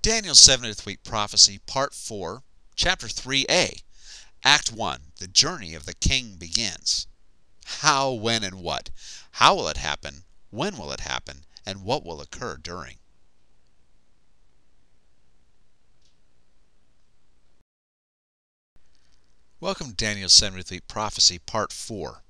Daniel's 70th Week Prophecy, Part 4, Chapter 3a, Act 1, The Journey of the King begins. How, when, and what? How will it happen? When will it happen? And what will occur during? Welcome to Daniel's 70th Week Prophecy, Part 4.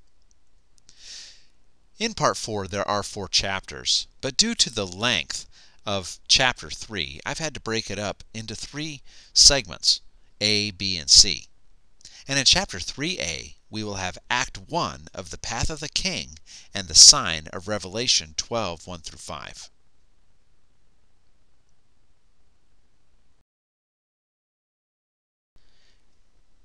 In Part 4 there are 4 chapters, but due to the length of Chapter 3, I've had to break it up into 3 segments, A, B, and C. And in Chapter 3a, we will have Act 1 of the Path of the King and the sign of Revelation 12, 1 through 5.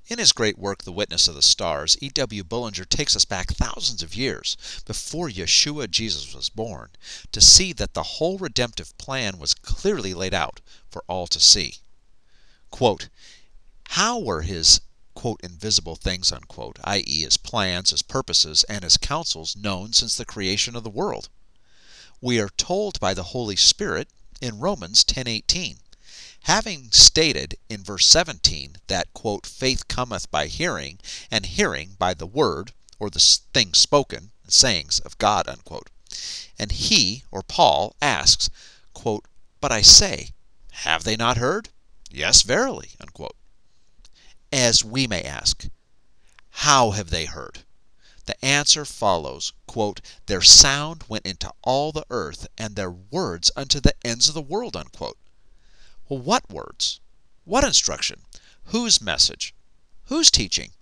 In his great work, The Witness of the Stars, E.W. Bullinger takes us back thousands of years before Yeshua Jesus was born to see that the whole redemptive plan was clearly laid out for all to see. Quote, how were his, quote, invisible things, unquote, i.e. his plans, his purposes, and his counsels known since the creation of the world? We are told by the Holy Spirit in Romans 10:18. Having stated in verse 17 that, quote, faith cometh by hearing, and hearing by the word, or the things spoken, sayings of God, unquote. And he, or Paul, asks, quote, but I say, have they not heard? Yes, verily, unquote. As we may ask, how have they heard? The answer follows, quote, their sound went into all the earth, and their words unto the ends of the world, unquote. Well, what words? What instruction? Whose message? Whose teaching?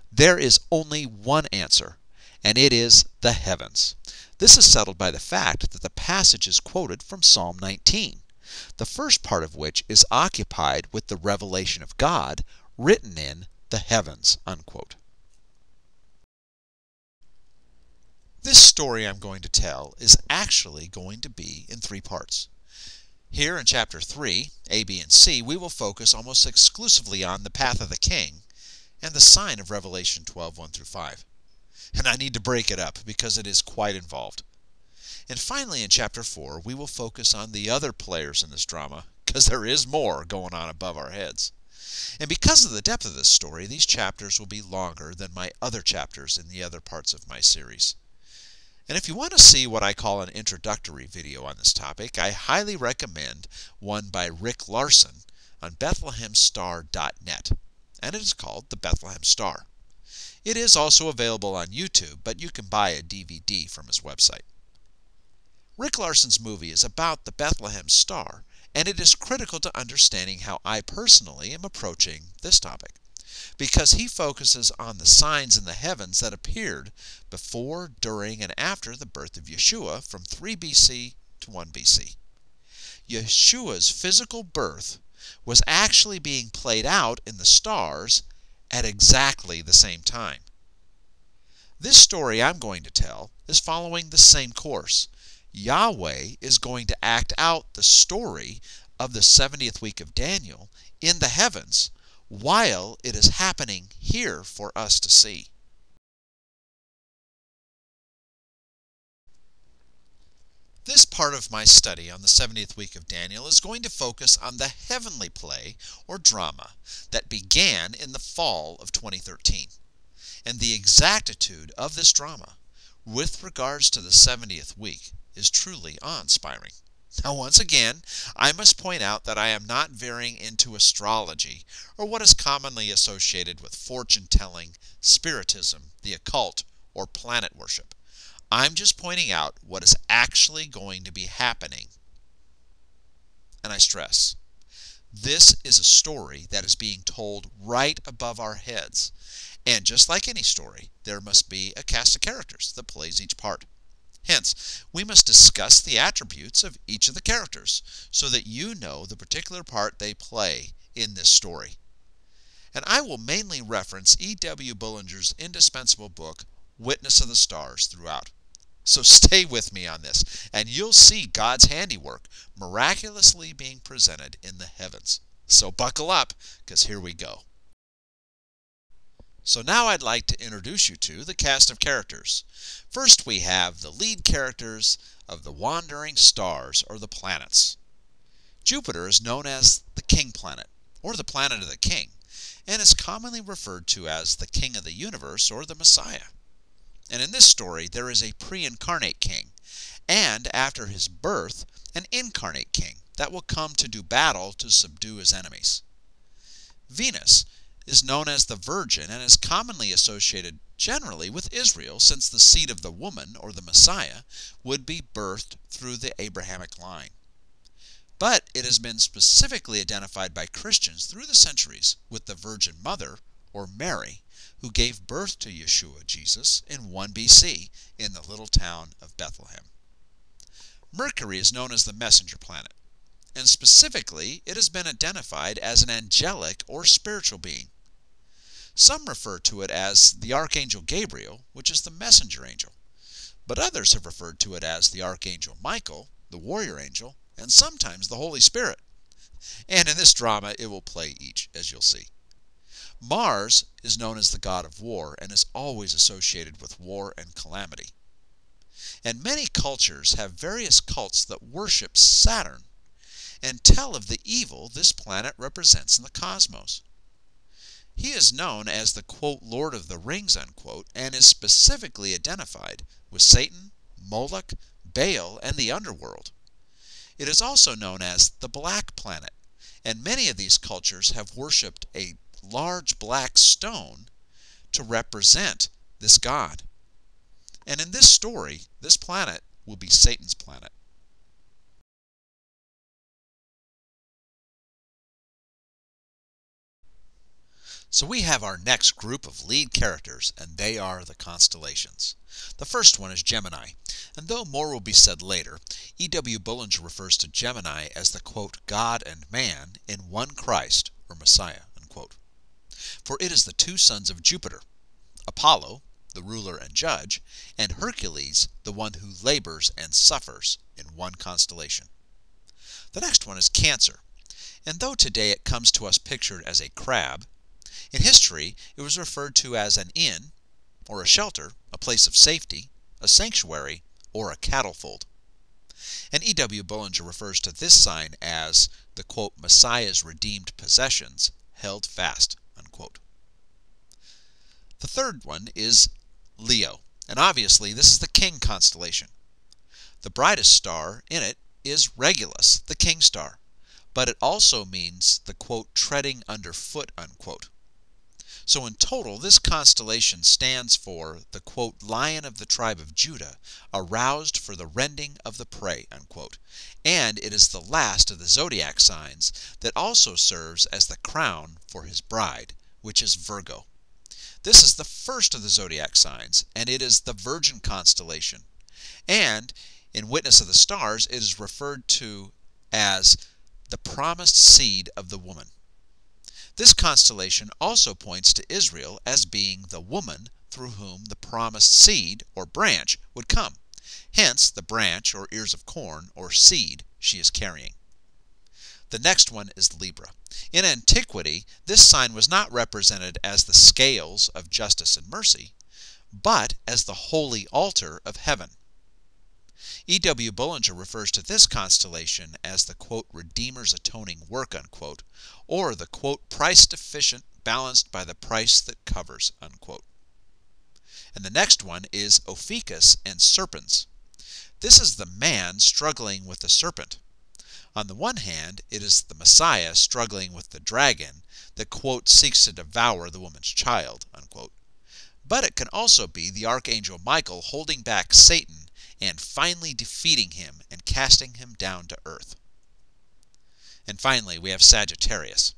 There is only one answer, and it is the heavens. This is settled by the fact that the passage is quoted from Psalm 19, the first part of which is occupied with the revelation of God written in the heavens, unquote. This story I'm going to tell is actually going to be in 3 parts. Here in Chapter 3, A, B, and C, we will focus almost exclusively on the Path of the King and the sign of Revelation 12, 1 through 5. And I need to break it up because it is quite involved. And finally in Chapter 4, we will focus on the other players in this drama, because there is more going on above our heads. And because of the depth of this story, these chapters will be longer than my other chapters in the other parts of my series. And if you want to see what I call an introductory video on this topic, I highly recommend one by Rick Larson on BethlehemStar.net, and it is called The Bethlehem Star. It is also available on YouTube, but you can buy a DVD from his website. Rick Larson's movie is about the Bethlehem Star, and it is critical to understanding how I personally am approaching this topic, because he focuses on the signs in the heavens that appeared before, during, and after the birth of Yeshua from 3 BC to 1 BC. Yeshua's physical birth was actually being played out in the stars at exactly the same time. This story I'm going to tell is following the same course. Yahweh is going to act out the story of the 70th week of Daniel in the heavens while it is happening here for us to see. This part of my study on the 70th week of Daniel is going to focus on the heavenly play or drama that began in the fall of 2013 and the exactitude of this drama with regards to the 70th week is truly awe-inspiring. Now, once again, I must point out that I am not veering into astrology or what is commonly associated with fortune-telling, spiritism, the occult, or planet worship. I'm just pointing out what is actually going to be happening. And I stress, this is a story that is being told right above our heads. And just like any story, there must be a cast of characters that plays each part. Hence, we must discuss the attributes of each of the characters so that you know the particular part they play in this story. And I will mainly reference E.W. Bullinger's indispensable book, Witness of the Stars, throughout. So stay with me on this, and you'll see God's handiwork miraculously being presented in the heavens. So buckle up, because here we go. So now I'd like to introduce you to the cast of characters. First we have the lead characters of the wandering stars or the planets. Jupiter is known as the king planet, or the planet of the king, and is commonly referred to as the king of the universe or the Messiah. And in this story, there is a pre-incarnate king, and after his birth, an incarnate king that will come to do battle to subdue his enemies. Venus is known as the Virgin and is commonly associated generally with Israel, since the seed of the woman, or the Messiah, would be birthed through the Abrahamic line. But it has been specifically identified by Christians through the centuries with the Virgin Mother, or Mary, who gave birth to Yeshua, Jesus, in 1 BC in the little town of Bethlehem. Mercury is known as the messenger planet, and specifically it has been identified as an angelic or spiritual being. Some refer to it as the Archangel Gabriel, which is the messenger angel, but others have referred to it as the Archangel Michael, the warrior angel, and sometimes the Holy Spirit. And in this drama it will play each, as you'll see. Mars is known as the god of war and is always associated with war and calamity. And many cultures have various cults that worship Saturn and tell of the evil this planet represents in the cosmos. He is known as the, quote, Lord of the Rings, unquote, and is specifically identified with Satan, Moloch, Baal, and the underworld. It is also known as the Black Planet, and many of these cultures have worshipped a large black stone to represent this god. And in this story, this planet will be Satan's planet. So we have our next group of lead characters, and they are the constellations. The first one is Gemini, and though more will be said later, E.W. Bullinger refers to Gemini as the, quote, God and man in one Christ, or Messiah, unquote. For it is the two sons of Jupiter, Apollo, the ruler and judge, and Hercules, the one who labors and suffers, in one constellation. The next one is Cancer, and though today it comes to us pictured as a crab, in history it was referred to as an inn, or a shelter, a place of safety, a sanctuary, or a cattle fold. And E.W. Bullinger refers to this sign as the, quote, Messiah's redeemed possessions, held fast, unquote. The third one is Leo, and obviously this is the king constellation. The brightest star in it is Regulus, the king star, but it also means the, quote, treading underfoot, unquote. So in total, this constellation stands for the, quote, Lion of the tribe of Judah, aroused for the rending of the prey, unquote. And it is the last of the zodiac signs that also serves as the crown for his bride, which is Virgo. This is the first of the zodiac signs, and it is the Virgin constellation. And in Witness of the Stars, it is referred to as the promised seed of the woman. This constellation also points to Israel as being the woman through whom the promised seed, or branch, would come. Hence, the branch, or ears of corn, or seed, she is carrying. The next one is Libra. In antiquity, this sign was not represented as the scales of justice and mercy, but as the holy altar of heaven. E.W. Bullinger refers to this constellation as the, quote, Redeemer's atoning work, unquote, or the, quote, price deficient balanced by the price that covers, unquote. And the next one is Ophiuchus and serpents. This is the man struggling with the serpent. On the one hand, it is the Messiah struggling with the dragon that, quote, seeks to devour the woman's child, unquote. But it can also be the Archangel Michael holding back Satan and finally defeating him and casting him down to earth. And finally, we have Sagittarius.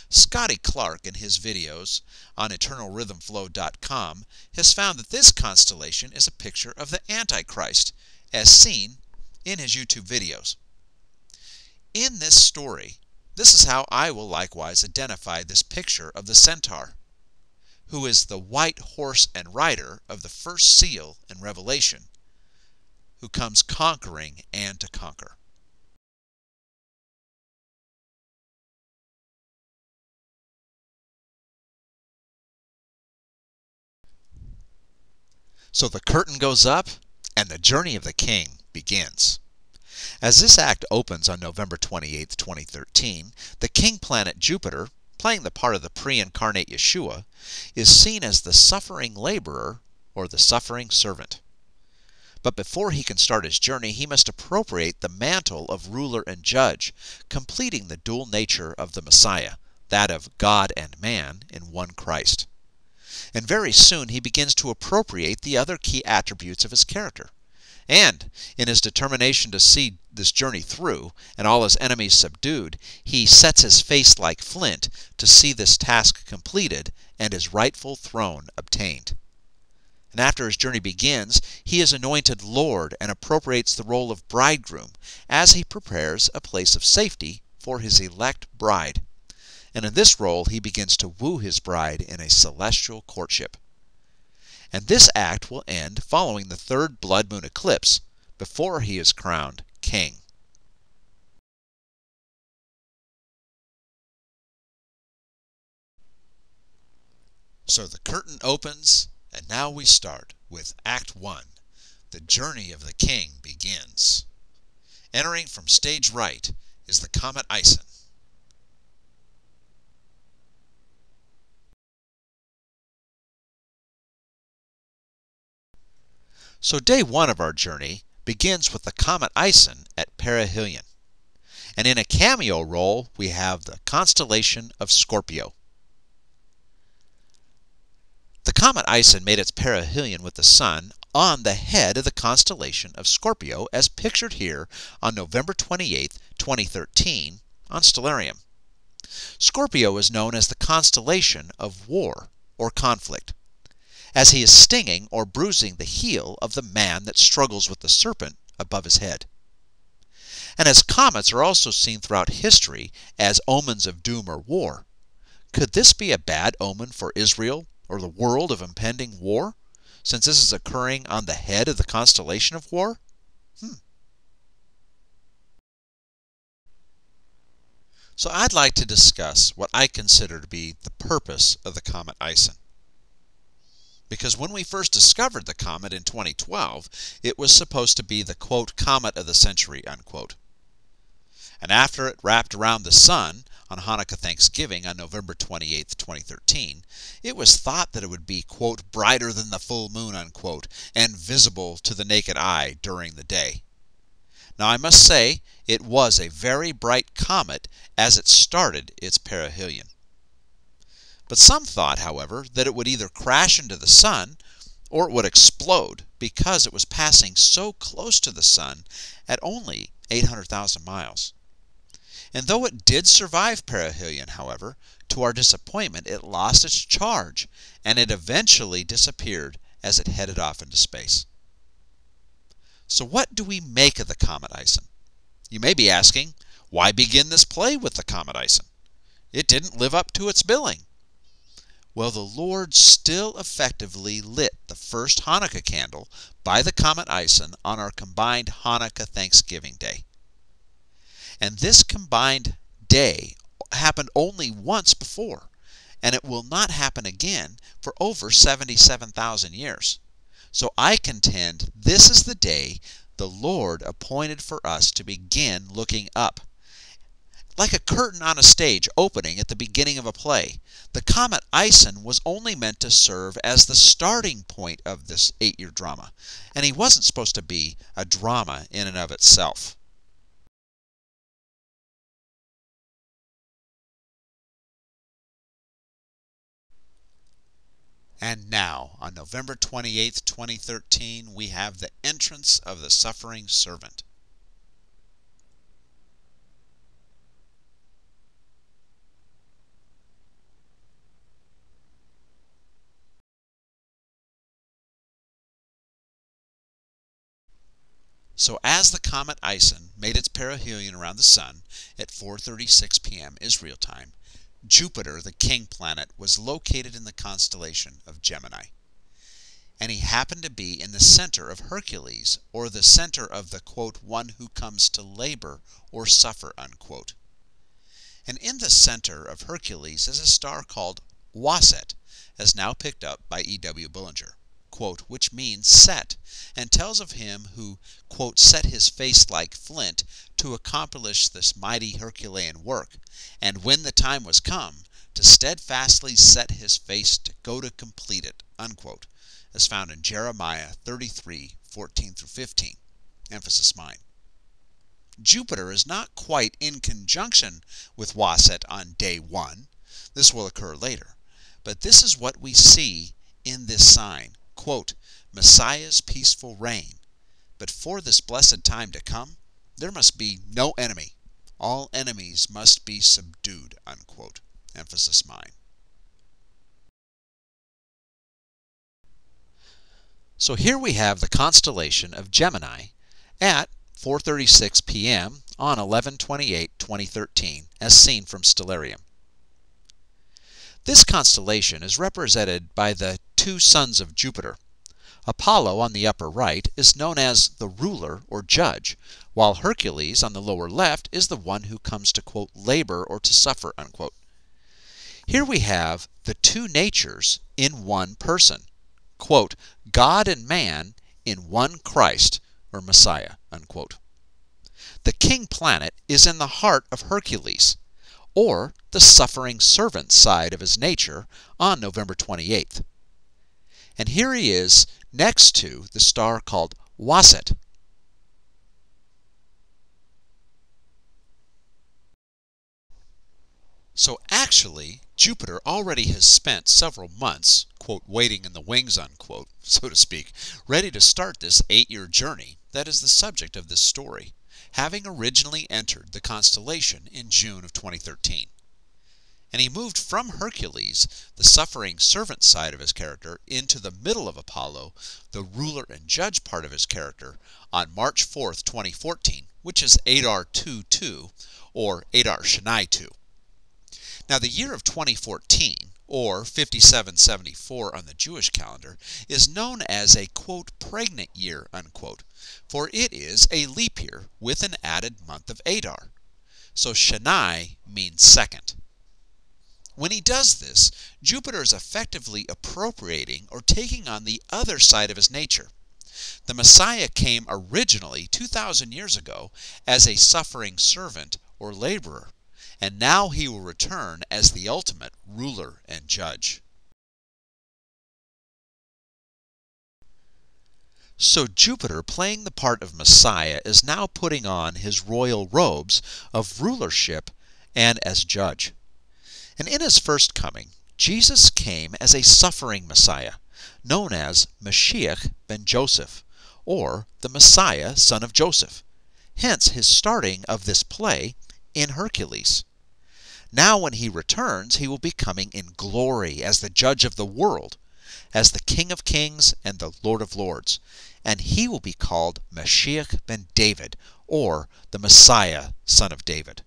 Scotty Clark, in his videos on eternalrhythmflow.com, has found that this constellation is a picture of the Antichrist, as seen in his YouTube videos. In this story, this is how I will likewise identify this picture of the centaur, who is the white horse and rider of the first seal in Revelation, who comes conquering and to conquer. So the curtain goes up and the journey of the king begins. As this act opens on November 28, 2013, the king planet Jupiter, playing the part of the pre-incarnate Yeshua, is seen as the suffering laborer or the suffering servant. But before he can start his journey, he must appropriate the mantle of ruler and judge, completing the dual nature of the Messiah, that of God and man in one Christ. And very soon he begins to appropriate the other key attributes of his character. And, in his determination to see this journey through, and all his enemies subdued, he sets his face like flint to see this task completed and his rightful throne obtained. And after his journey begins, he is anointed Lord and appropriates the role of bridegroom as he prepares a place of safety for his elect bride. And in this role he begins to woo his bride in a celestial courtship. And this act will end following the third blood moon eclipse before he is crowned king. So the curtain opens, and now we start with Act 1. The journey of the king begins. Entering from stage right is the Comet ISON. So day 1 of our journey begins with the Comet ISON at perihelion. And in a cameo role, we have the constellation of Scorpio. The Comet ISON made its perihelion with the Sun on the head of the constellation of Scorpio, as pictured here on November 28, 2013, on Stellarium. Scorpio is known as the constellation of war or conflict, as he is stinging or bruising the heel of the man that struggles with the serpent above his head. And as comets are also seen throughout history as omens of doom or war, could this be a bad omen for Israel or the world of impending war, since this is occurring on the head of the constellation of war? So I'd like to discuss what I consider to be the purpose of the Comet ISON. Because when we first discovered the comet in 2012, it was supposed to be the, quote, comet of the century, unquote. And after it wrapped around the Sun on Hanukkah Thanksgiving on November 28, 2013, it was thought that it would be, quote, brighter than the full moon, unquote, and visible to the naked eye during the day. Now I must say, it was a very bright comet as it started its perihelion. But some thought, however, that it would either crash into the Sun or it would explode because it was passing so close to the Sun at only 800,000 miles. And though it did survive perihelion, however, to our disappointment it lost its charge and it eventually disappeared as it headed off into space. So what do we make of the Comet ISON? You may be asking, why begin this play with the Comet ISON? It didn't live up to its billing. Well, the Lord still effectively lit the first Hanukkah candle by the Comet ISON on our combined Hanukkah Thanksgiving Day. And this combined day happened only once before, and it will not happen again for over 77,000 years. So I contend this is the day the Lord appointed for us to begin looking up. Like a curtain on a stage opening at the beginning of a play, the Comet ISON was only meant to serve as the starting point of this 8-year drama, and he wasn't supposed to be a drama in and of itself. And now, on November 28, 2013, we have the entrance of the suffering servant. So as the Comet ISON made its perihelion around the Sun at 4:36 p.m. Israel time, Jupiter, the king planet, was located in the constellation of Gemini. And he happened to be in the center of Hercules, or the center of the, quote, one who comes to labor or suffer, unquote. And in the center of Hercules is a star called Wasset, as now picked up by E.W. Bullinger. quote, which means set, and tells of him who, quote, set his face like flint to accomplish this mighty Herculean work, and when the time was come, to steadfastly set his face to go to complete it, unquote, as found in Jeremiah 33:14-15. Emphasis mine. Jupiter is not quite in conjunction with Waset on day 1. This will occur later. But this is what we see in this sign, quote, Messiah's peaceful reign. But for this blessed time to come, there must be no enemy. All enemies must be subdued, unquote. Emphasis mine. So here we have the constellation of Gemini at 4:36 p.m. on 11/28/2013 as seen from Stellarium. This constellation is represented by the two sons of Jupiter. Apollo on the upper right is known as the ruler or judge, while Hercules on the lower left is the one who comes to, quote, labor or to suffer, unquote. Here we have the two natures in one person, quote, God and man in one Christ or Messiah, unquote. The king planet is in the heart of Hercules, or the suffering servant side of his nature on November 28th. And here he is next to the star called Waset. So actually, Jupiter already has spent several months, quote, waiting in the wings, unquote, so to speak, ready to start this 8-year journey that is the subject of this story, having originally entered the constellation in June of 2013. And he moved from Hercules, the suffering servant side of his character, into the middle of Apollo, the ruler and judge part of his character, on March 4th, 2014, which is Adar 2-2, or Adar Shani 2. Now the year of 2014, or 5774 on the Jewish calendar, is known as a, quote, pregnant year, unquote, for it is a leap year with an added month of Adar. So Shani means second. When he does this, Jupiter is effectively appropriating or taking on the other side of his nature. The Messiah came originally 2,000 years ago as a suffering servant or laborer, and now he will return as the ultimate ruler and judge. So Jupiter, playing the part of Messiah, is now putting on his royal robes of rulership and as judge. And in his first coming, Jesus came as a suffering Messiah, known as Mashiach ben Joseph, or the Messiah, son of Joseph. Hence his starting of this play in Hercules. Now when he returns, he will be coming in glory as the judge of the world, as the King of Kings and the Lord of Lords, and he will be called Mashiach ben David, or the Messiah, son of David.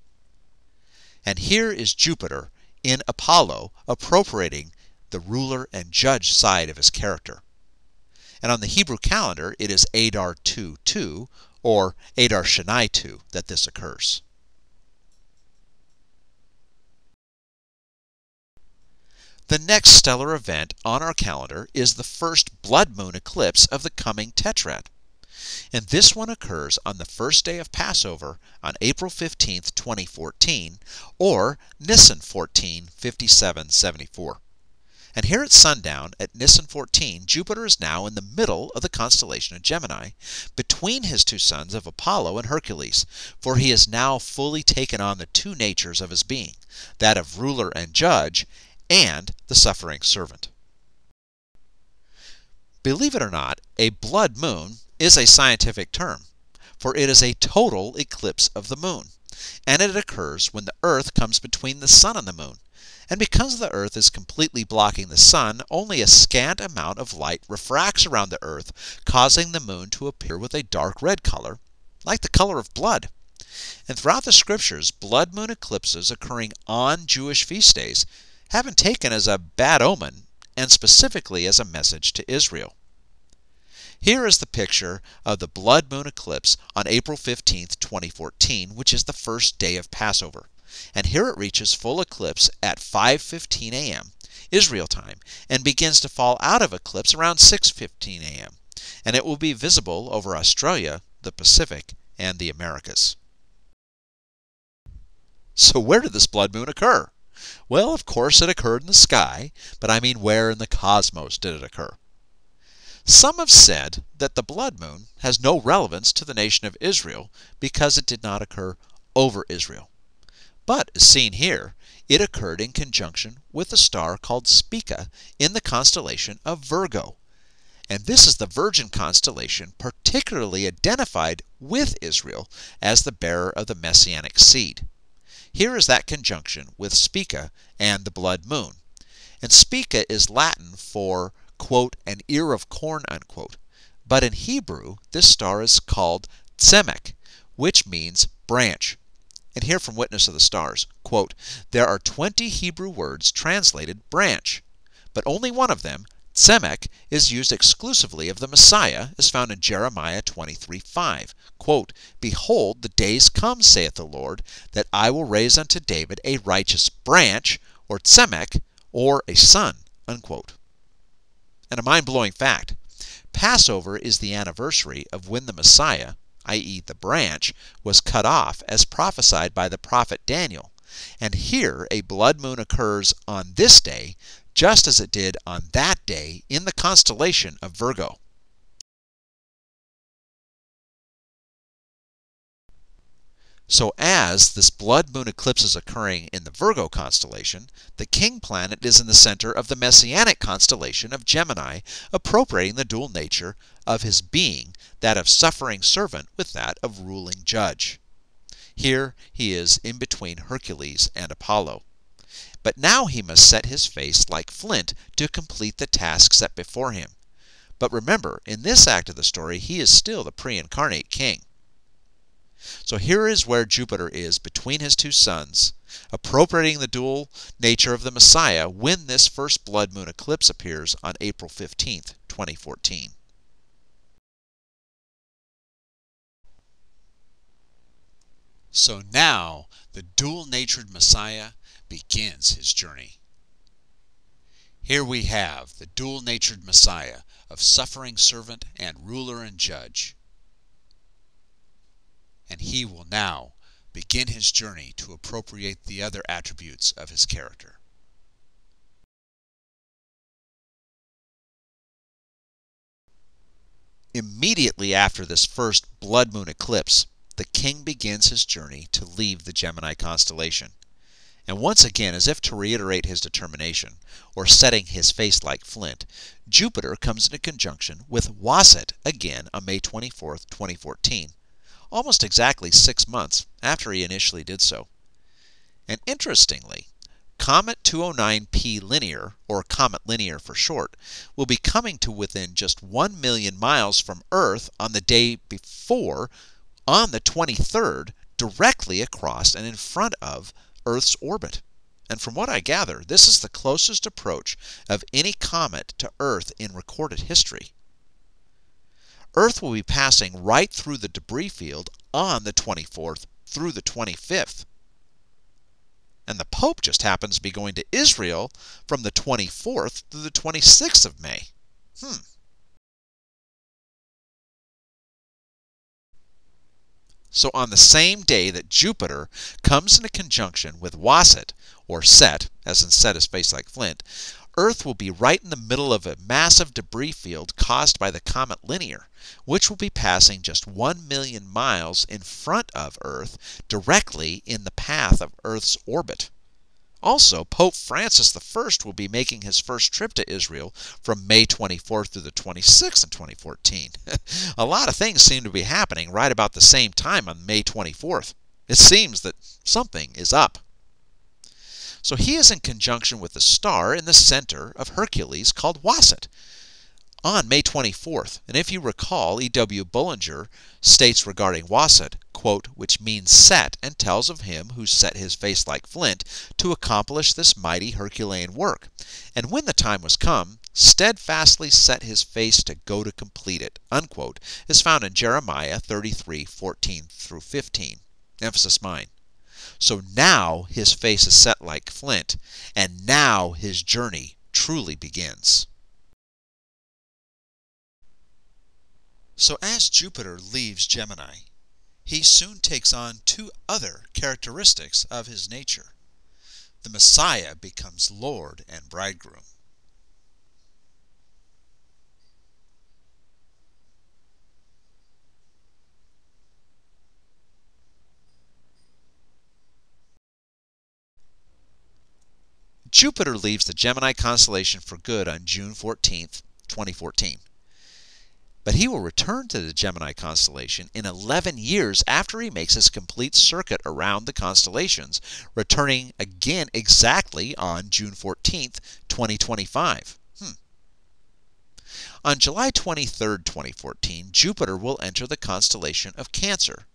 And here is Jupiter in Apollo appropriating the ruler and judge side of his character. And on the Hebrew calendar, it is Adar 2-2, or Adar Shani 2, that this occurs. The next stellar event on our calendar is the first blood moon eclipse of the coming tetrad. And this one occurs on the first day of Passover on April 15th, 2014, or Nisan 14, 5774. And here at sundown at Nisan 14, Jupiter is now in the middle of the constellation of Gemini, between his two sons of Apollo and Hercules, for he has now fully taken on the two natures of his being, that of ruler and judge, and the suffering servant. Believe it or not, a blood moon is a scientific term, for it is a total eclipse of the moon, and it occurs when the Earth comes between the sun and the moon. And because the Earth is completely blocking the sun, only a scant amount of light refracts around the Earth, causing the moon to appear with a dark red color, like the color of blood. And throughout the scriptures, blood moon eclipses occurring on Jewish feast days have been taken as a bad omen, and specifically as a message to Israel. Here is the picture of the blood moon eclipse on April 15th, 2014, which is the first day of Passover. And here it reaches full eclipse at 5:15 a.m., Israel time, and begins to fall out of eclipse around 6:15 a.m., and it will be visible over Australia, the Pacific, and the Americas. So where did this blood moon occur? Well, of course it occurred in the sky, but I mean where in the cosmos did it occur? Some have said that the blood moon has no relevance to the nation of Israel because it did not occur over Israel. But, as seen here, it occurred in conjunction with a star called Spica in the constellation of Virgo. And this is the Virgin constellation particularly identified with Israel as the bearer of the Messianic seed. Here is that conjunction with Spica and the blood moon. And Spica is Latin for, quote, an ear of corn, unquote. But in Hebrew, this star is called Tzemek, which means branch. And here from Witness of the Stars, quote, there are 20 Hebrew words translated branch, but only one of them, Tzemek, is used exclusively of the Messiah, as found in Jeremiah 23:5. Quote, behold, the days come, saith the Lord, that I will raise unto David a righteous branch, or Tzemek, or a son, unquote. And a mind-blowing fact, Passover is the anniversary of when the Messiah, i.e. the branch, was cut off as prophesied by the prophet Daniel. And here a blood moon occurs on this day, just as it did on that day in the constellation of Virgo. So as this blood moon eclipse is occurring in the Virgo constellation, the king planet is in the center of the messianic constellation of Gemini, appropriating the dual nature of his being, that of suffering servant with that of ruling judge. Here he is in between Hercules and Apollo. But now he must set his face like flint to complete the task set before him. But remember, in this act of the story, he is still the pre-incarnate king. So here is where Jupiter is between his two suns, appropriating the dual nature of the Messiah when this first blood moon eclipse appears on April 15th, 2014. So now the dual-natured Messiah begins his journey. Here we have the dual-natured Messiah of suffering servant and ruler and judge. And he will now begin his journey to appropriate the other attributes of his character. Immediately after this first blood moon eclipse, the king begins his journey to leave the Gemini constellation. And once again, as if to reiterate his determination, or setting his face like flint, Jupiter comes into conjunction with Waset again on May 24th, 2014, almost exactly 6 months after he initially did so. And interestingly, Comet 209P Linear, or Comet Linear for short, will be coming to within just 1 million miles from Earth on the day before, on the 23rd, directly across and in front of Earth's orbit. And from what I gather, this is the closest approach of any comet to Earth in recorded history. Earth will be passing right through the debris field on the 24th through the 25th. And the Pope just happens to be going to Israel from the 24th to the 26th of May. So on the same day that Jupiter comes into conjunction with Waset, or Set, as in set his face like flint, Earth will be right in the middle of a massive debris field caused by the comet Linear, which will be passing just 1 million miles in front of Earth, directly in the path of Earth's orbit. Also, Pope Francis I will be making his first trip to Israel from May 24th through the 26th in 2014. A lot of things seem to be happening right about the same time on May 24th. It seems that something is up. So he is in conjunction with the star in the center of Hercules called Waset on May 24th. And if you recall, E.W. Bullinger states regarding Waset, quote, which means set, and tells of him who set his face like flint to accomplish this mighty Herculean work. And when the time was come, steadfastly set his face to go to complete it, unquote, is found in Jeremiah 33:14 through 15. Emphasis mine. So now his face is set like flint, and now his journey truly begins. So as Jupiter leaves Gemini, he soon takes on two other characteristics of his nature. The Messiah becomes Lord and Bridegroom. Jupiter leaves the Gemini constellation for good on June 14th, 2014. But he will return to the Gemini constellation in 11 years after he makes his complete circuit around the constellations, returning again exactly on June 14th, 2025. On July 23rd, 2014, Jupiter will enter the constellation of Cancer.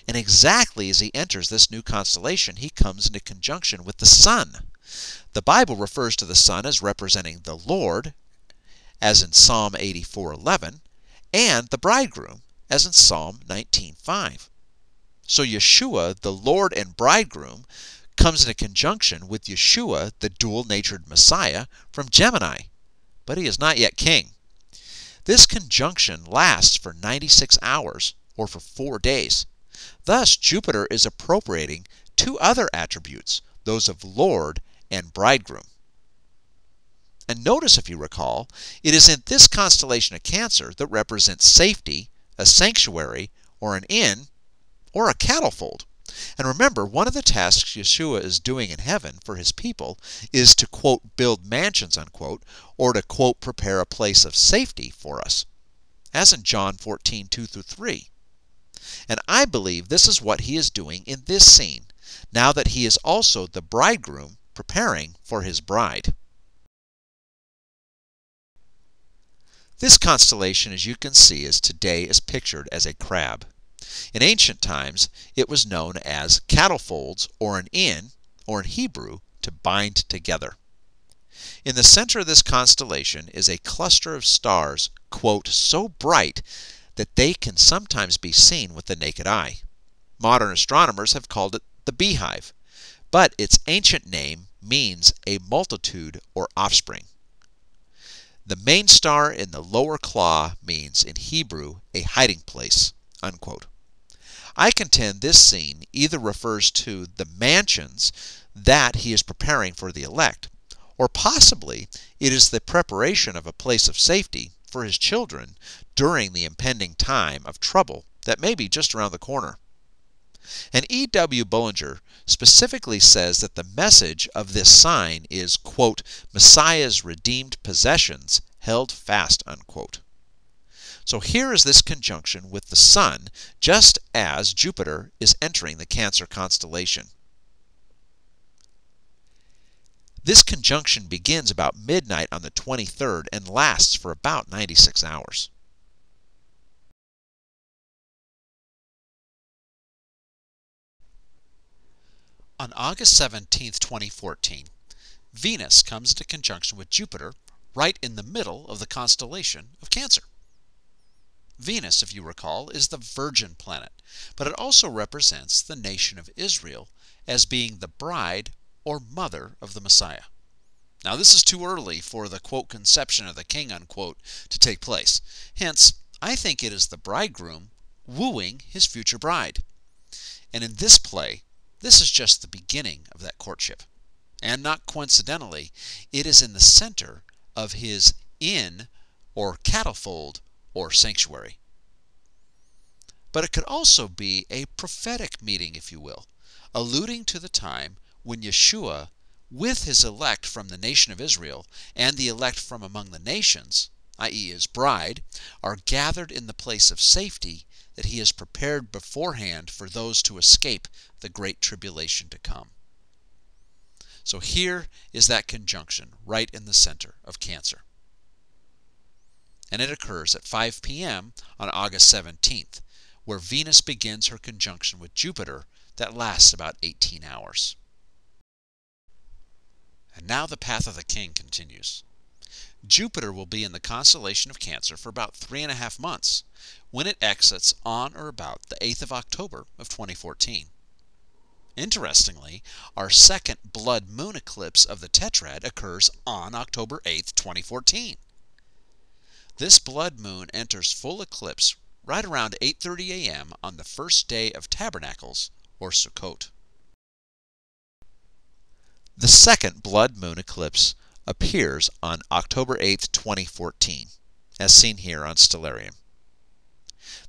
And exactly as he enters this new constellation, he comes into conjunction with the Sun. The Bible refers to the Sun as representing the Lord, as in Psalm 84:11, and the Bridegroom, as in Psalm 19:5. So Yeshua, the Lord and Bridegroom, comes into conjunction with Yeshua, the dual-natured Messiah, from Gemini. But he is not yet king. This conjunction lasts for 96 hours, or for 4 days. Thus, Jupiter is appropriating two other attributes, those of Lord and Bridegroom. And notice, if you recall, it is in this constellation of Cancer that represents safety, a sanctuary, or an inn, or a cattle fold. And remember, one of the tasks Yeshua is doing in heaven for his people is to, quote, build mansions, unquote, or to, quote, prepare a place of safety for us, as in John 14:2-3. And I believe this is what he is doing in this scene, now that he is also the bridegroom preparing for his bride. This constellation, as you can see, today is pictured as a crab. In ancient times, it was known as cattle folds, or an inn, or in Hebrew, to bind together. In the center of this constellation is a cluster of stars, quote, so bright that they can sometimes be seen with the naked eye. Modern astronomers have called it the beehive, but its ancient name means a multitude or offspring. The main star in the lower claw means, in Hebrew, a hiding place, unquote. I contend this scene either refers to the mansions that he is preparing for the elect, or possibly it is the preparation of a place of safety for his children during the impending time of trouble that may be just around the corner. And E.W. Bullinger specifically says that the message of this sign is, quote, Messiah's redeemed possessions held fast, unquote. So here is this conjunction with the Sun, just as Jupiter is entering the Cancer constellation. This conjunction begins about midnight on the 23rd and lasts for about 96 hours. On August 17, 2014, Venus comes into conjunction with Jupiter right in the middle of the constellation of Cancer. Venus, if you recall, is the virgin planet, but it also represents the nation of Israel as being the bride or mother of the Messiah. Now, this is too early for the, quote, conception of the king, unquote, to take place. Hence, I think it is the bridegroom wooing his future bride. And in this play, this is just the beginning of that courtship. And not coincidentally, it is in the center of his inn or cattle fold or sanctuary. But it could also be a prophetic meeting, if you will, alluding to the time when Yeshua, with his elect from the nation of Israel and the elect from among the nations, i.e. his bride, are gathered in the place of safety that he has prepared beforehand for those to escape the great tribulation to come. So here is that conjunction right in the center of Cancer. And it occurs at 5 p.m. on August 17th, where Venus begins her conjunction with Jupiter that lasts about 18 hours. And now the path of the king continues. Jupiter will be in the constellation of Cancer for about 3.5 months, when it exits on or about the 8th of October of 2014. Interestingly, our second blood moon eclipse of the tetrad occurs on October 8th, 2014. This blood moon enters full eclipse right around 8:30 a.m. on the first day of Tabernacles, or Sukkot. The second blood moon eclipse appears on October 8th, 2014, as seen here on Stellarium.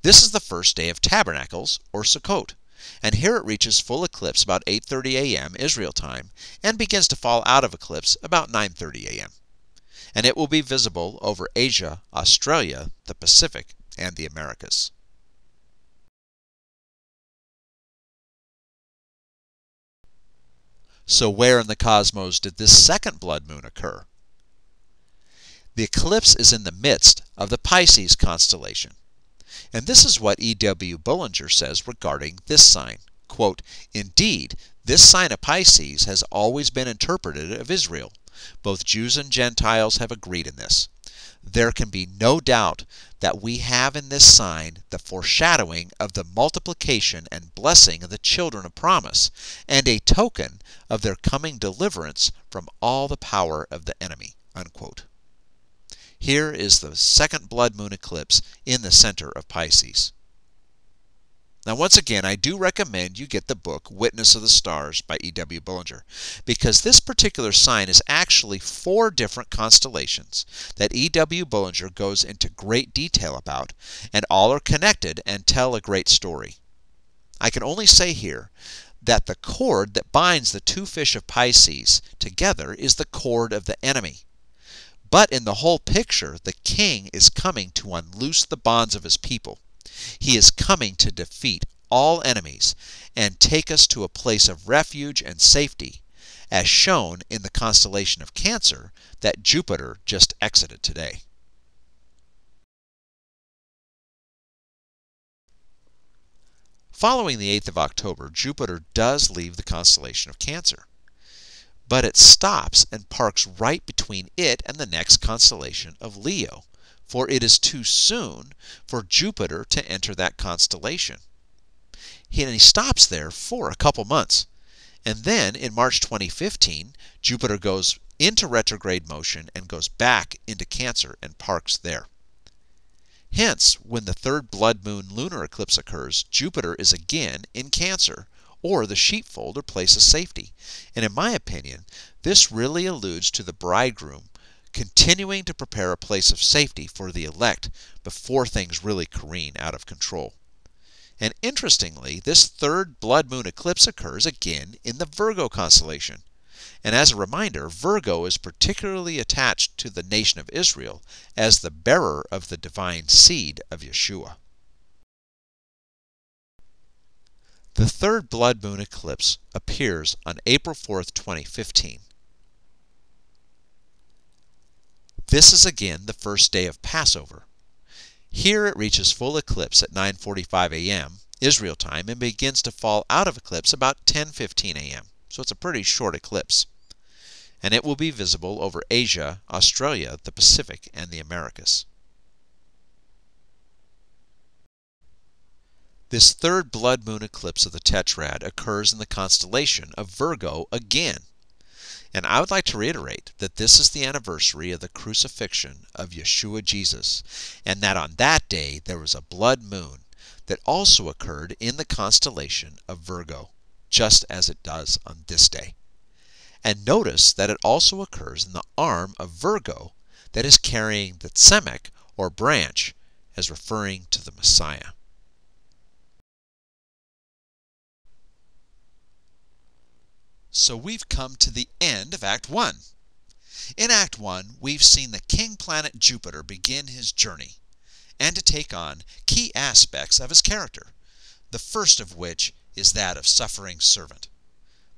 This is the first day of Tabernacles, or Sukkot, and here it reaches full eclipse about 8:30 a.m. Israel time and begins to fall out of eclipse about 9:30 a.m. And it will be visible over Asia, Australia, the Pacific, and the Americas. So where in the cosmos did this second blood moon occur? The eclipse is in the midst of the Pisces constellation. And this is what E.W. Bullinger says regarding this sign. Quote, "Indeed, this sign of Pisces has always been interpreted of Israel. Both Jews and Gentiles have agreed in this. There can be no doubt that we have in this sign the foreshadowing of the multiplication and blessing of the children of promise, and a token of their coming deliverance from all the power of the enemy." Unquote. Here is the second blood moon eclipse in the center of Pisces. Now, once again, I do recommend you get the book Witness of the Stars by E.W. Bullinger, because this particular sign is actually 4 different constellations that E.W. Bullinger goes into great detail about, and all are connected and tell a great story. I can only say here that the cord that binds the 2 fish of Pisces together is the cord of the enemy. But in the whole picture, the king is coming to unloose the bonds of his people. He is coming to defeat all enemies and take us to a place of refuge and safety, as shown in the constellation of Cancer that Jupiter just exited today. Following the 8th of October, Jupiter does leave the constellation of Cancer. But it stops and parks right between it and the next constellation of Leo, for it is too soon for Jupiter to enter that constellation. He stops there for a couple months, and then in March 2015, Jupiter goes into retrograde motion and goes back into Cancer and parks there. Hence, when the third blood moon lunar eclipse occurs, Jupiter is again in Cancer, or the sheepfold or place of safety. And in my opinion, this really alludes to the bridegroom continuing to prepare a place of safety for the elect before things really careen out of control. And interestingly, this third blood moon eclipse occurs again in the Virgo constellation. And as a reminder, Virgo is particularly attached to the nation of Israel as the bearer of the divine seed of Yeshua. The third blood moon eclipse appears on April 4th, 2015. This is again the first day of Passover. Here it reaches full eclipse at 9:45 a.m. Israel time and begins to fall out of eclipse about 10:15 a.m. So it's a pretty short eclipse. And it will be visible over Asia, Australia, the Pacific, and the Americas. This third blood moon eclipse of the tetrad occurs in the constellation of Virgo again. And I would like to reiterate that this is the anniversary of the crucifixion of Yeshua Jesus, and that on that day there was a blood moon that also occurred in the constellation of Virgo, just as it does on this day. And notice that it also occurs in the arm of Virgo that is carrying the tzemek, or branch, as referring to the Messiah. So we've come to the end of Act 1. In Act 1, we've seen the king planet Jupiter begin his journey, and to take on key aspects of his character, the first of which is that of suffering servant.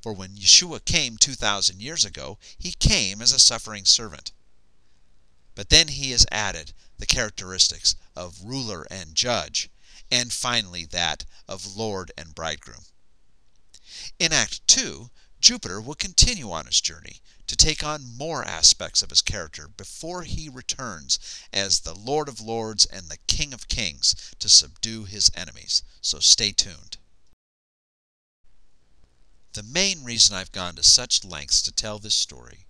For when Yeshua came 2,000 years ago, he came as a suffering servant. But then he has added the characteristics of ruler and judge, and finally that of Lord and bridegroom. In Act 2, Jupiter will continue on his journey to take on more aspects of his character before he returns as the Lord of Lords and the King of Kings to subdue his enemies. So stay tuned. The main reason I've gone to such lengths to tell this story,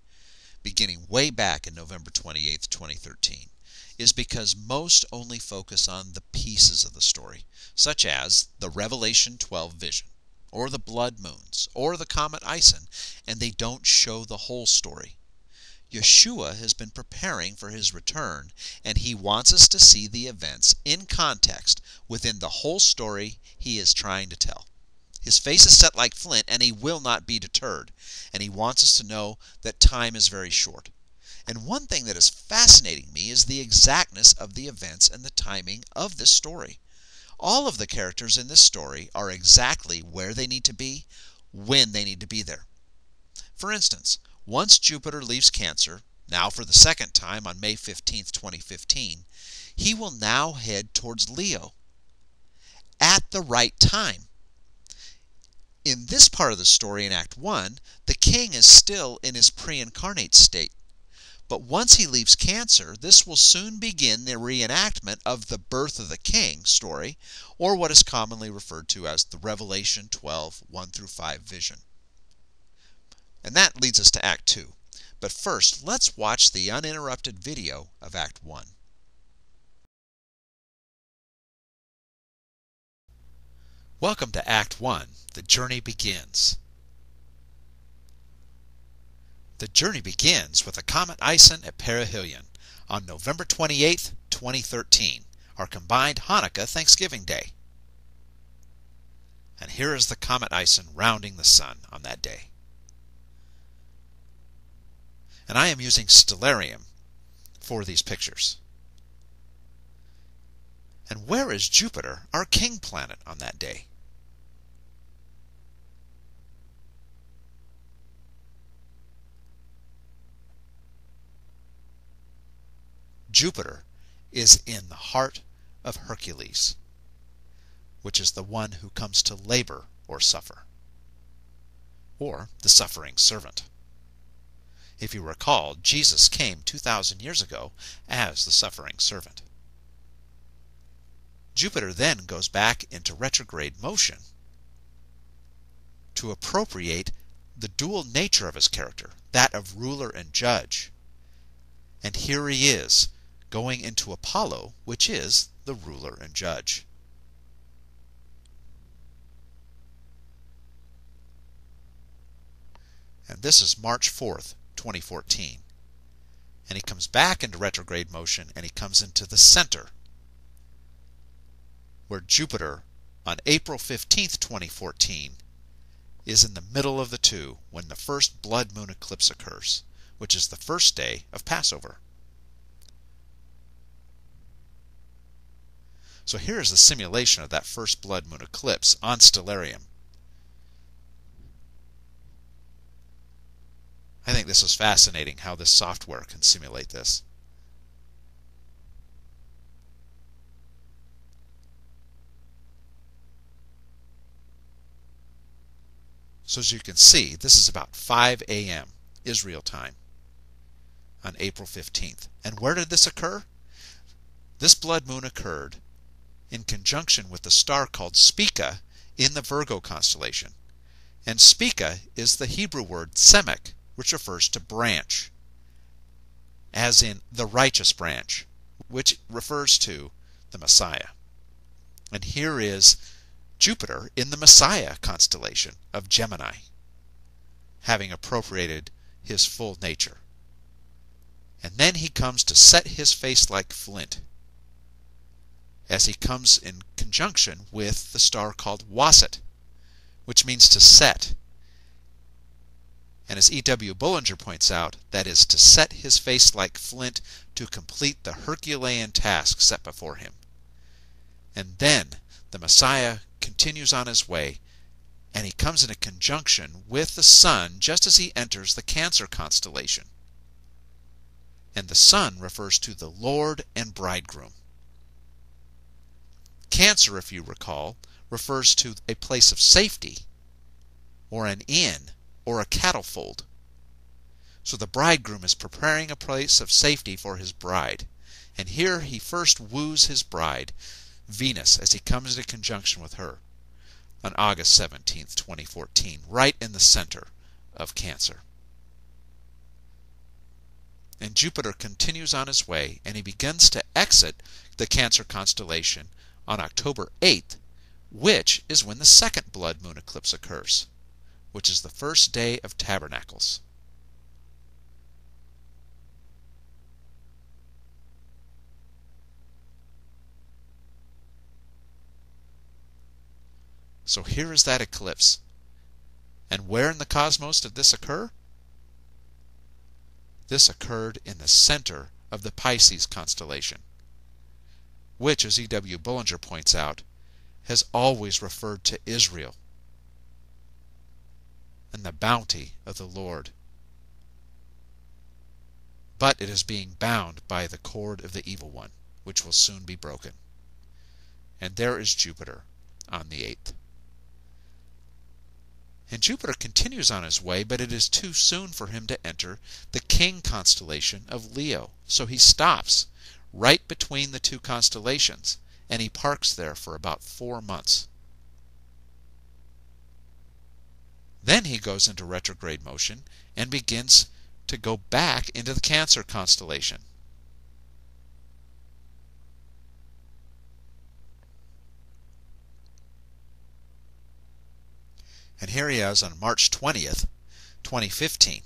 beginning way back in November 28th, 2013, is because most only focus on the pieces of the story, such as the Revelation 12 vision, or the blood moons, or the Comet ISON, and they don't show the whole story. Yeshua has been preparing for his return, and he wants us to see the events in context within the whole story he is trying to tell. His face is set like flint, and he will not be deterred, and he wants us to know that time is very short. And one thing that is fascinating me is the exactness of the events and the timing of this story. All of the characters in this story are exactly where they need to be, when they need to be there. For instance, once Jupiter leaves Cancer, now for the second time on May 15th, 2015, he will now head towards Leo at the right time. In this part of the story in Act 1, the king is still in his pre-incarnate state. But once he leaves Cancer, this will soon begin the reenactment of the Birth of the King story, or what is commonly referred to as the Revelation 12, 1-5 vision. And that leads us to Act 2. But first, let's watch the uninterrupted video of Act 1. Welcome to Act 1. The journey begins. The journey begins with the Comet ISON at perihelion on November 28, 2013, our combined Hanukkah-Thanksgiving Day. And here is the Comet ISON rounding the sun on that day. And I am using stellarium for these pictures. And where is Jupiter, our king planet, on that day? Jupiter is in the heart of Hercules, which is the one who comes to labor or suffer, or the suffering servant. If you recall, Jesus came 2,000 years ago as the suffering servant. Jupiter then goes back into retrograde motion to appropriate the dual nature of his character, that of ruler and judge. And here he is, going into Apollo, which is the ruler and judge. And this is March 4th, 2014. And he comes back into retrograde motion, and he comes into the center, where Jupiter, on April 15th, 2014, is in the middle of the two when the first blood moon eclipse occurs, which is the first day of Passover. So here is the simulation of that first blood moon eclipse on stellarium. I think this is fascinating how this software can simulate this. So as you can see, this is about 5 a.m. Israel time on April 15th. And where did this occur? This blood moon occurred in conjunction with the star called Spica in the Virgo constellation. And Spica is the Hebrew word semek, which refers to branch, as in the righteous branch, which refers to the Messiah. And here is Jupiter in the Messiah constellation of Gemini, having appropriated his full nature. And then he comes to set his face like flint, as he comes in conjunction with the star called Waset, which means to set. And as E.W. Bullinger points out, that is to set his face like flint to complete the Herculean task set before him. And then the Messiah continues on his way, and he comes in a conjunction with the sun just as he enters the Cancer constellation. And the sun refers to the Lord and Bridegroom. Cancer, if you recall, refers to a place of safety, or an inn, or a cattle fold. So the bridegroom is preparing a place of safety for his bride. And here he first woos his bride, Venus, as he comes into conjunction with her. on August 17th, 2014, right in the center of Cancer. And Jupiter continues on his way, and he begins to exit the Cancer constellation on October 8th, which is when the second blood moon eclipse occurs, which is the first day of Tabernacles. So here is that eclipse. And where in the cosmos did this occur? This occurred in the center of the Pisces constellation, which, as E.W. Bullinger points out, has always referred to Israel and the bounty of the Lord. But it is being bound by the cord of the evil one, which will soon be broken. And there is Jupiter on the 8th. And Jupiter continues on his way, but it is too soon for him to enter the King constellation of Leo. So he stops right between the two constellations, and he parks there for about 4 months. Then he goes into retrograde motion and begins to go back into the Cancer constellation. And here he is on March 20th, 2015.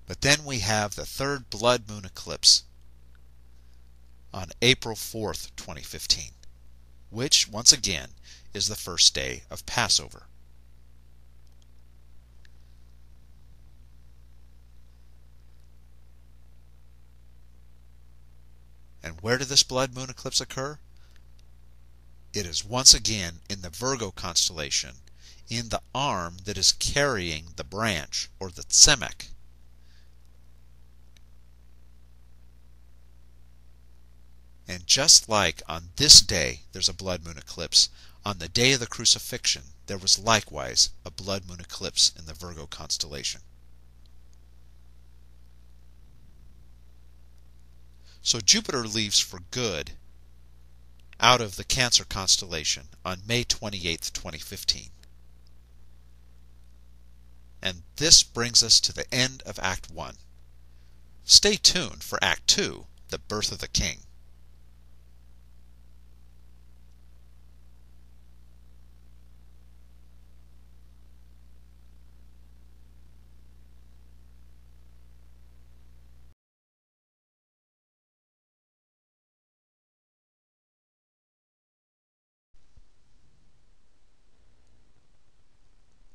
But then we have the third blood moon eclipse on April 4th, 2015, which, once again, is the first day of Passover. And where did this blood moon eclipse occur? It is once again in the Virgo constellation, in the arm that is carrying the branch, or the tzemek. And just like on this day there's a blood moon eclipse, on the day of the crucifixion there was likewise a blood moon eclipse in the Virgo constellation. So Jupiter leaves for good out of the Cancer constellation on May 28th, 2015. And this brings us to the end of Act 1. Stay tuned for Act 2, the birth of the king.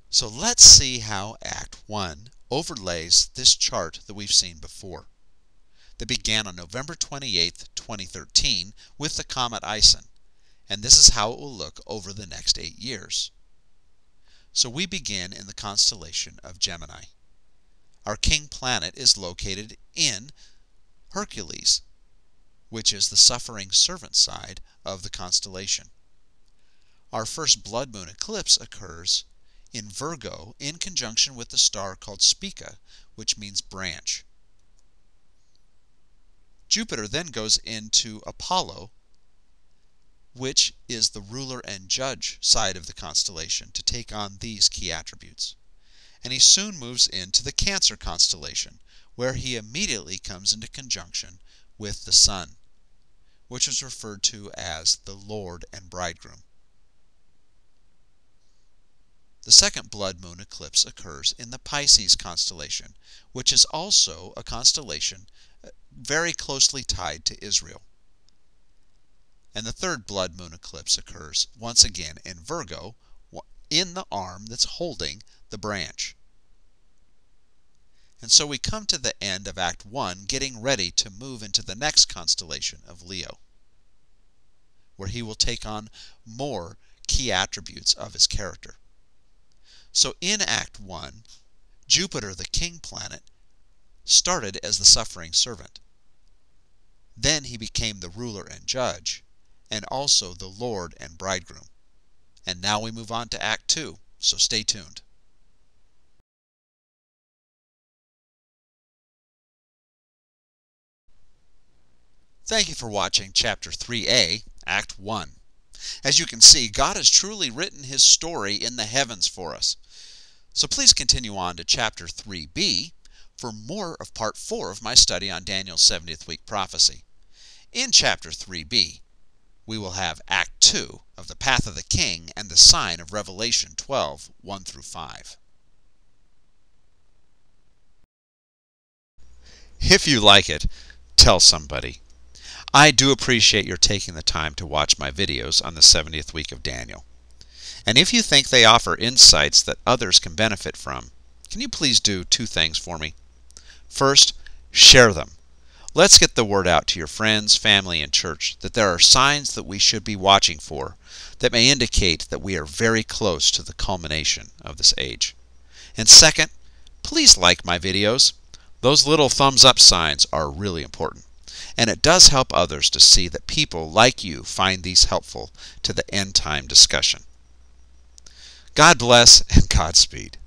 So let's see how Act 1 overlays this chart that we've seen before, that began on November 28th, 2013 with the Comet ISON, and this is how it will look over the next 8 years. So we begin in the constellation of Gemini. Our king planet is located in Hercules, which is the suffering servant side of the constellation. Our first blood moon eclipse occurs in Virgo in conjunction with the star called Spica, which means branch. Jupiter then goes into Apollo, which is the ruler and judge side of the constellation, to take on these key attributes. And he soon moves into the Cancer constellation, where he immediately comes into conjunction with the Sun, which is referred to as the Lord and Bridegroom. The second blood moon eclipse occurs in the Pisces constellation, which is also a constellation very closely tied to Israel. And the third blood moon eclipse occurs once again in Virgo, in the arm that's holding the branch. And so we come to the end of Act 1, getting ready to move into the next constellation of Leo, where he will take on more key attributes of his character. So in Act 1, Jupiter, the king planet, started as the suffering servant. Then he became the ruler and judge, and also the Lord and Bridegroom. And now we move on to Act 2, so stay tuned. Thank you for watching Chapter 3a, Act 1. As you can see, God has truly written His story in the heavens for us. So please continue on to Chapter 3b for more of Part 4 of my study on Daniel's 70th week prophecy. In Chapter 3b, we will have Act 2 of the Path of the King and the sign of Revelation 12, 1 through 5. If you like it, tell somebody. I do appreciate your taking the time to watch my videos on the 70th week of Daniel. And if you think they offer insights that others can benefit from, can you please do two things for me? First, share them. Let's get the word out to your friends, family, and church that there are signs that we should be watching for that may indicate that we are very close to the culmination of this age. And second, please like my videos. Those little thumbs up signs are really important. And it does help others to see that people like you find these helpful to the end time discussion. God bless and Godspeed.